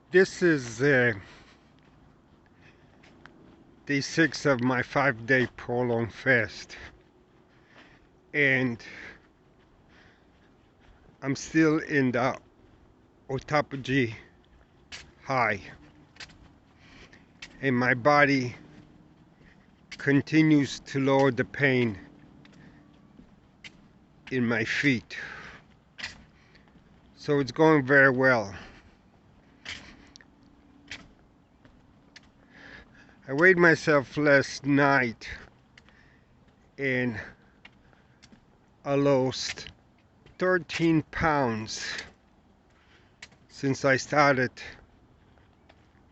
This is day 6 of my 5-day ProLon Fast, and I'm still in the autophagy high, and my body continues to lower the pain in my feet. So it's going very well. I weighed myself last night and I lost 13 pounds since I started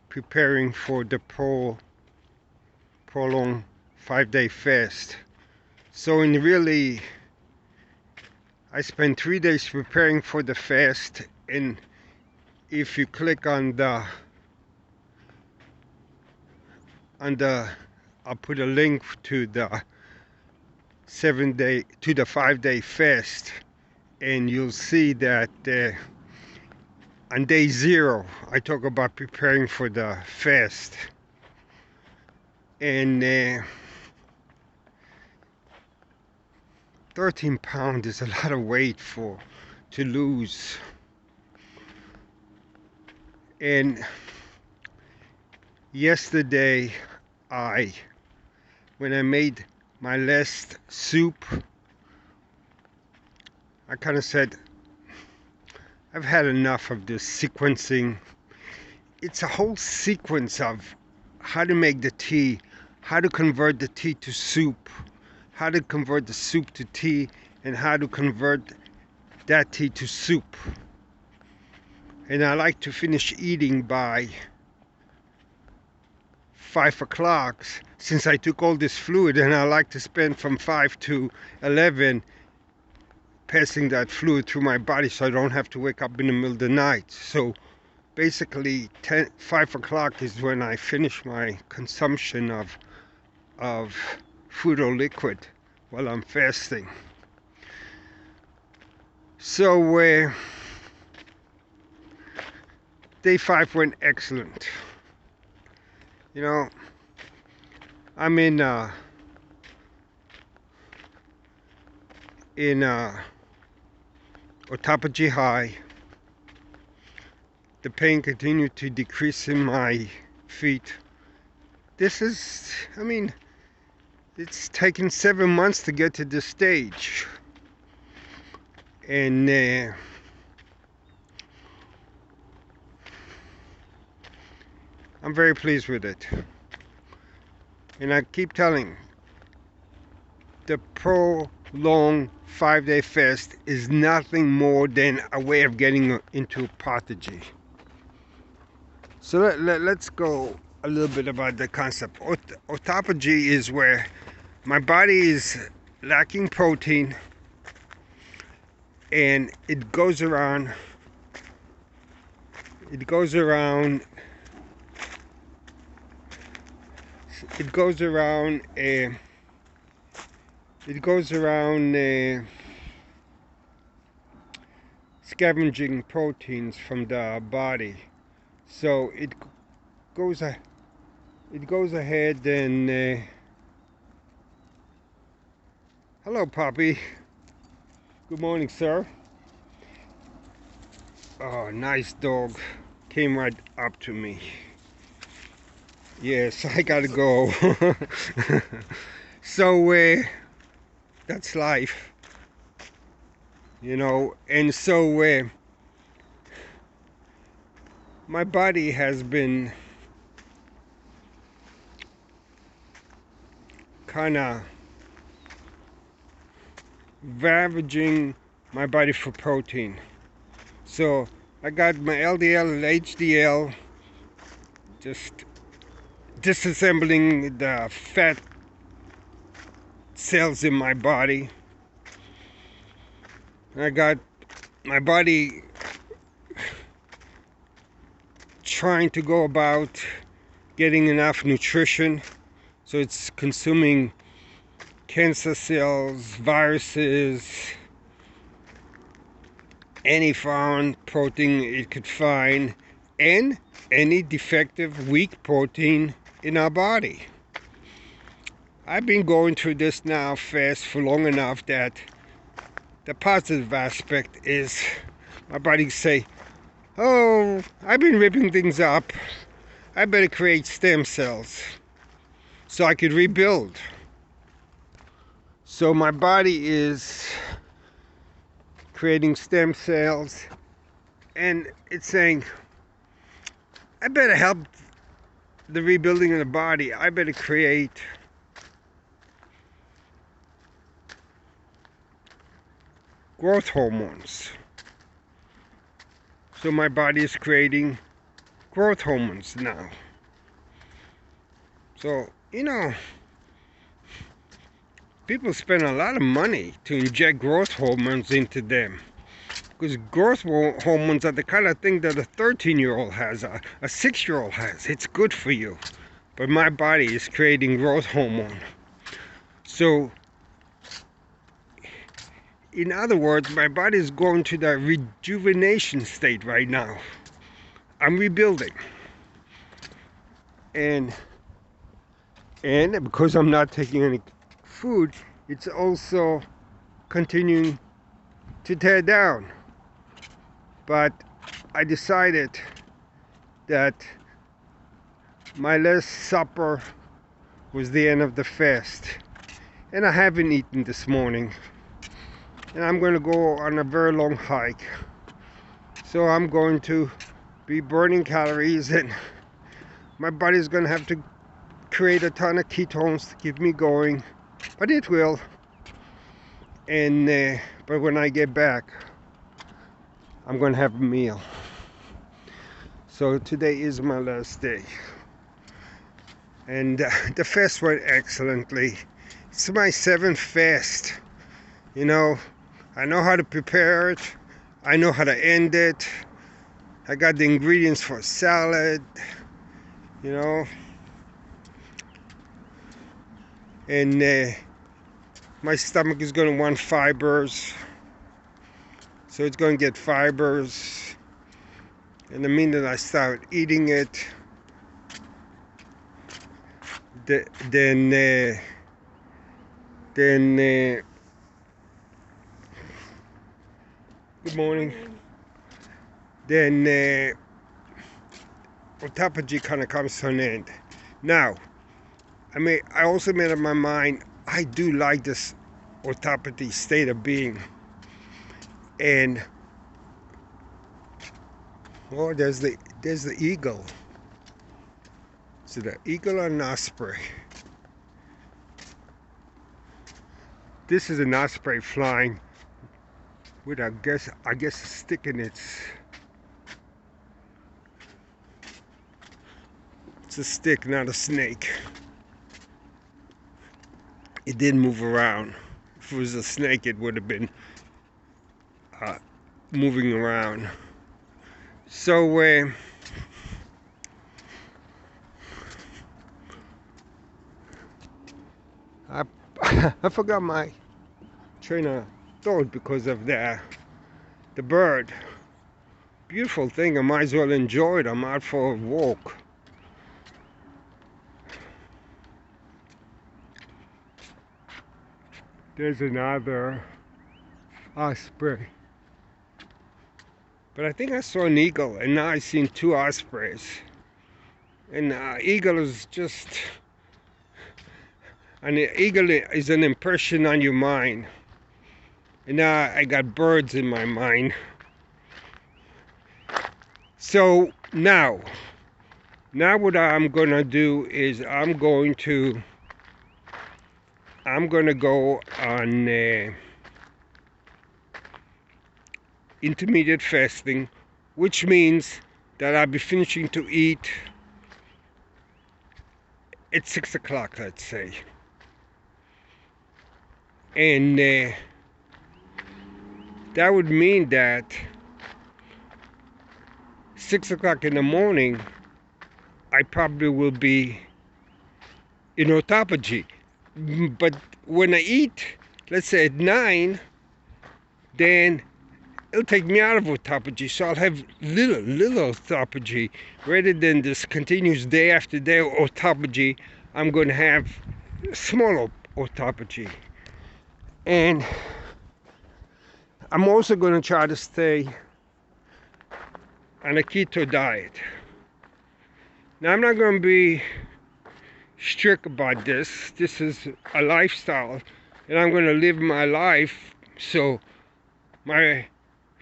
preparing for the ProLon 5-day fast. So I spent 3 days preparing for the fast, and if you click on the I'll put a link to the 5-day fast, and you'll see that on day 0 I talk about preparing for the fast, and 13 pounds is a lot of weight to lose. And yesterday, when I made my last soup, I kind of said, I've had enough of this sequencing. It's a whole sequence of how to make the tea, how to convert the tea to soup, how to convert the soup to tea, and how to convert that tea to soup. And I like to finish eating by 5 o'clock, since I took all this fluid, and I like to spend from 5 to 11 passing that fluid through my body so I don't have to wake up in the middle of the night. So basically 5 o'clock is when I finish my consumption of food or liquid while I'm fasting. So day 5 went excellent. You know, I'm in autophagy high. The pain continued to decrease in my feet. This is, it's taken 7 months to get to this stage. And I'm very pleased with it. And I keep telling, the ProLon 5-day fast is nothing more than a way of getting into autophagy. So let's go a little bit about the concept. Autophagy is where my body is lacking protein, and it goes around scavenging proteins from the body. So it goes ahead and hello, puppy. Good morning, sir. Oh, nice dog. Came right up to me. Yes, I gotta go. So that's life, you know. And so my body has been kind of ravaging my body for protein. So I got my LDL and HDL, just disassembling the fat cells in my body. I got my body trying to go about getting enough nutrition, so it's consuming cancer cells, viruses, any foreign protein it could find, and any defective, weak protein in our body. I've been going through this now fast for long enough that the positive aspect is my body say, oh, I've been ripping things up. I better create stem cells so I could rebuild. So my body is creating stem cells, and it's saying, I better help the rebuilding of the body. I better create growth hormones. So my body is creating growth hormones now. So, people spend a lot of money to inject growth hormones into them. Because growth hormones are the kind of thing that a 13-year-old has, a 6-year-old has. It's good for you. But my body is creating growth hormone. So, in other words, my body is going to the rejuvenation state right now. I'm rebuilding. And because I'm not taking any food, it's also continuing to tear down. But I decided that my last supper was the end of the fast. And I haven't eaten this morning. And I'm going to go on a very long hike. So I'm going to be burning calories, and my body's going to have to create a ton of ketones to keep me going. But it will. And but when I get back, I'm going to have a meal. So today is my last day. And the fast went excellently. It's my 7th fast. I know how to prepare it. I know how to end it. I got the ingredients for a salad, And my stomach is going to want fibers. So it's going to get fibers. And the minute I start eating it, then good morning. Then autophagy kind of comes to an end. Now, I also made up my mind, I do like this autophagy state of being. And there's the eagle. Is it an eagle or an osprey? This is an osprey flying with I guess a stick in its. It's a stick, not a snake. It didn't move around. If it was a snake, it would have been moving around. So I forgot my train of thought because of the bird. Beautiful thing. I might as well enjoy it. I'm out for a walk. There's another osprey. But I think I saw an eagle, and now I've seen 2 ospreys. And eagle is just... An eagle is an impression on your mind. And now I got birds in my mind. So now what I'm going to do is I'm going to go on intermediate fasting, which means that I'll be finishing to eat at 6 o'clock, let's say. And that would mean that 6 o'clock in the morning, I probably will be in autophagy. But when I eat, let's say at 9, then it'll take me out of autophagy. So I'll have little autophagy rather than this continuous day after day autophagy. I'm going to have small autophagy, and I'm also going to try to stay on a keto diet. Now, I'm not going to be strict about this. This is a lifestyle, and I'm going to live my life. So my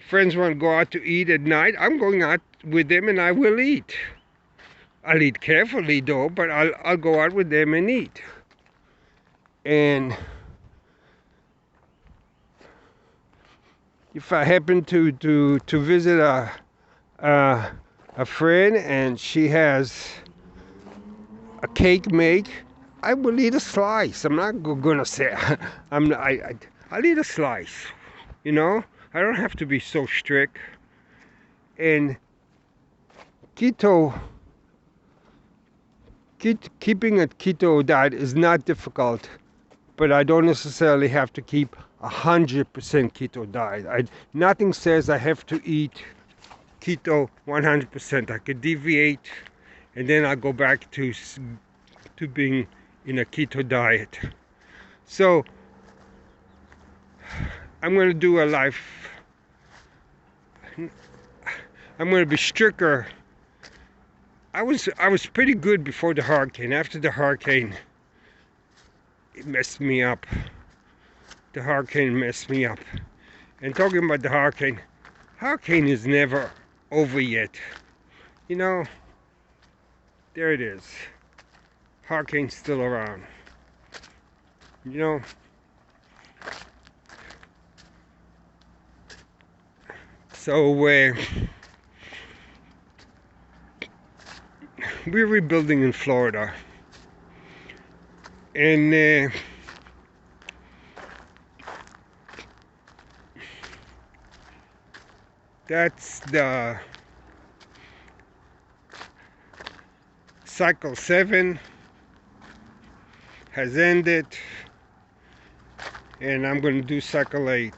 friends want to go out to eat at night, I'm going out with them and I will eat. I'll eat carefully though, but I'll go out with them and eat. And if I happen to visit a friend and she has a cake make, I will eat a slice. I'm not gonna say I'll eat a slice. You know, I don't have to be so strict. And keeping a keto diet is not difficult, but I don't necessarily have to keep 100% keto diet. Nothing says I have to eat keto 100%. I could deviate, and then I'll go back to being in a keto diet. So I'm going to do a life. I'm going to be stricter. I was pretty good before the hurricane. After the hurricane, it messed me up. The hurricane messed me up. And talking about the hurricane is never over yet. You know, there it is. Hurricane's still around. You know, so we're rebuilding in Florida, and that's the cycle 7 has ended, and I'm going to do cycle 8.